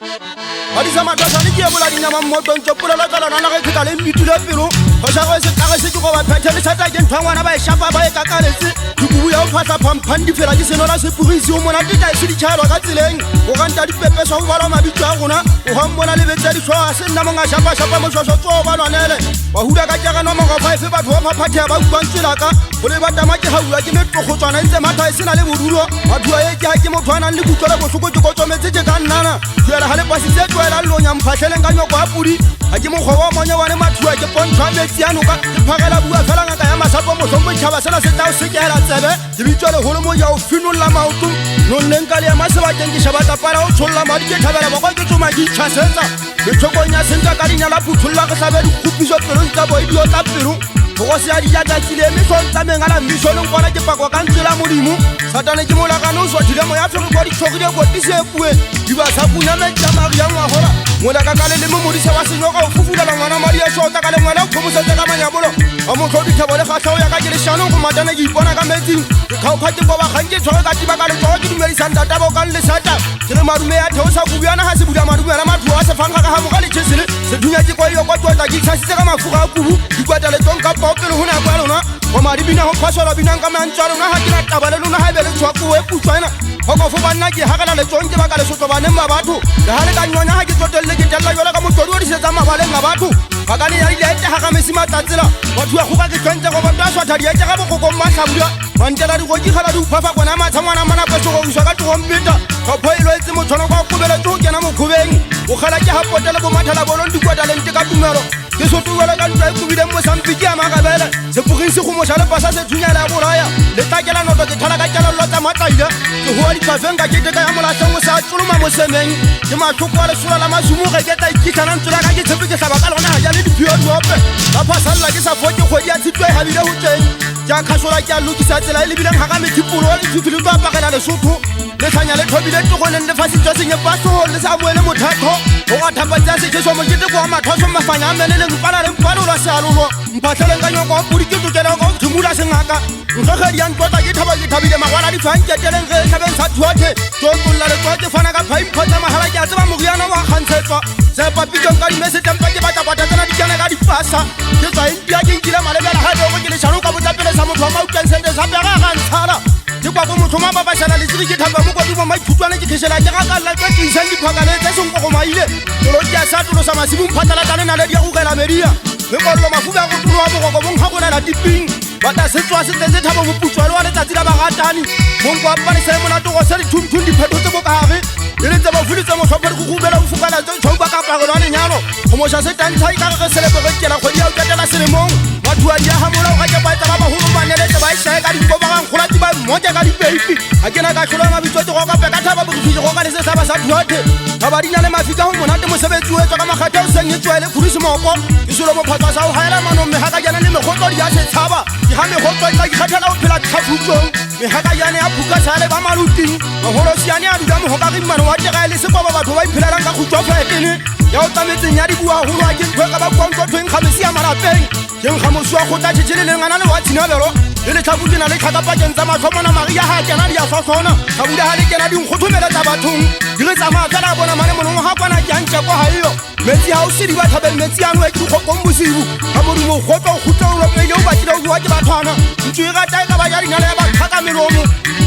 Adisa matasa ni ke bola dinyama mmoto ntse pula la tsala nana ke ka le mitule pelo go sa go se ka se ke go ba phethele sa tsa ke nthwana ba e shapa ba e ka kaletse dibubu ya o phasa phamphang di fela ke seno la se purisi o mona tita e se di tshalo ka tseleng go ganta di pepe so ba la mabitso a rona go ga mmona le betsa di tswa se nna monga shapa mo so tso ba lwanele ba hula ka tjaka no mo go fa e ba tho ba phathya ba ubantsela ka go le ba tama ke haula ke me tlo go tswana ntse matha e sena le bodulo batho e ke ha ke mo tshwana le kutlwa go soko go tsometse ke ka nnana jela ha le pasi se tloela lonya mphatlhele ka nyoko a pudi ha ke mo gowa monya wane mathua ke pontshwa metsi ano ka phagela bua fela ngaka ya masapo mo sombo tshaba sena se tao se ke hela tsebe ke bitso le holo mo ya o finolla maoto no lenka le ya maseba ke shabata para o tsholla madi ke thabela ba kwa ke tsoma di tshasetsa ke tshokonya senka ka dinya la phuthulla go sabe di khupiso pelo tsa bo idio tsa pelo go se a di jata tsile me so tsa mengala mmishono ngwana ke pakwa ka ntsela modimo satane ke mola kana o swathile mo ya tshoko go di tshogile go tise pue di ba sa punya me tsa maria ngwa hola mola ka kale le mo modisa wa senyo ka o fufula la ngwana maria shota ka le ngwana go mosa ka manyabolo a mo tlhodi thabo le khatlho ya ka ke le shano go matana ke ipona ka metsing ke khao phate go ba gantse tshoko ka tiba ka le tshoko ke dumedisa ntata ba ka le sata ke le marume ya theosa go buana ha se buda marume ya mathu a se fanga ka ha mo ka le tshesele se dunya ke kwa yo kwa tota ke tsasitse ka mafuga a kubu di kwata le tonka pele hona kwa lona go mari bina go phaswa bina ka mantswa lona ha ke na tabale lona ha bele tswa ko e putswana go go banna ke ha kana le tsonke ba ka le sotlo bane ma batho le ha le ka nyonya ha ke tsotelle ke tella jola ka motsodi o di setsa mabale nga batho ba ka le ya ile ete ha ka mesi matatsela batho ya go ka ke tsonke go batho a swatha di ete ga go matlhabula mantela di go di khala di uphafa bona matshangwana mana ka tsogo uswa ka tsogompeta ka phoelo etse mothono ka kubela tso kena mo khubeng go khala ke ha potela bo mathala bolong di kwata le nteka tumelo ke sotuwela ka ntwa e kubile mo sampiki ya magabele se pugisi go mo shala pasa se thunya la bolaya le takela noto ke thala ka tjala lotsa matlaila ke ho di pafenga ke teka ya mola tsango sa tsuluma mo semeng ke mathoko a le sola la masumu ge ke ta ikitana ntsola ka ke tshepe ke hlaba ka lona ha ja le dipio dope ba pasalla ke sa foke kgwedi ya tshitwe ha bile ho teng ja khasola ke a lokisa tsela e lebileng ha ka metipolo le tsufile twa pakela le sotho le tlhanya le thobile togoleng le fasitswa senye paso le sa boele mothatho go ga thapatsa se ke so mo ke te go mathoso mafanya a mele le mpana le mpano la sealolo mphatlhele ka nyoko a pudi ke tokela go thumula sengaka nkgegedi ya ntota ke thabile magwana di fanketeleng ge tlhabeng sa thuathe totolola le tswa ke fana ka phaimpho tsa mahala ke a tseba moriana wa kgantshetswa se papitsong ka dimesetempa ke batla tsena di kena ka dipasa ke tswa entia ke nkile malebela ga dogo ke leshano ka botsapele sa motho wa mautlensente sape ga gantshara ke kwa go motho ma babasana le tsiri ke thapa mo kwa mo maithutwana ke kheshela ke ga ka la tsa ke isang diphakale tse seng go maile tolo ke a sa tolo sa masibu mphatala tane na le dia go gela media le go mafuba go tolo wa go go nkga go la diping bata se tswa se tse thabo mo putswa le wa letsatsi la bagatani mo kwa pa le se mona to go se di thunthun di phetho tse bo ka gare le tse ba fulitse mo tlhopha go gubela go fukala tse tshoba ka pa go la lenyalo go mo sha se tantsha ka ga celebrate ke la go dia o tetela selemong batho a dia ha mola ga ke ba tsa ba holo ba ne le tse ba isha ka di go ba gang gola di ba moja ka di baby a ke na ka tlhola mabitso go ka peka thaba bo go ka le se sa ba sa thuathe ba ba dinya le mafika go monate mo sebetsi o etsa ka magatha o seng etswa le khurisi moko ke solo mo phatsa sa o haela mano me ha ka jana le megotlo di a se tshaba ke ha megotlo e ka ikhathela o phela tlhafutsong me ha ka jana ya phuka sale ba maluting mogolo siane a duka mo ho ka rimano wa tega le se kwa ba batho ba iphelang ka khutwa fetene ya o tsametseng ya di bua holo a ke ntwe ka ba kwantlo tweng khamesi ya malapeng ke nkga moswa go ta tshitshile le ngana le wa tshinabelo le le tlhabudina le tlhakapakeng tsa matlhomona maria ha kena di a fasona ka buda ha le kena di nkgothomela tsa bathong di le tsamaya fela a bona mane monong ha kwana ke hantse kwa ha iyo metsi ha o se di ba thabeng metsi ano e ke dikgokong bosibu ka modimo o kgotla o kgutlolo pele o batlile o bua ke bathwana ntse e rata e ka ba ja dinala ya bakgaka melomo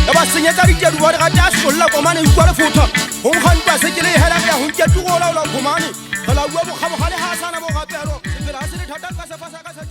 ya ba senyetsa dikedu ba di rata ya solola komane e kwa lefotha go nkgantwa se ke le e hela ya go nketugo o laola komane go la bua bokgabogale ha a sana bo gapero se fela ha se le thatang ka sefasa ka sa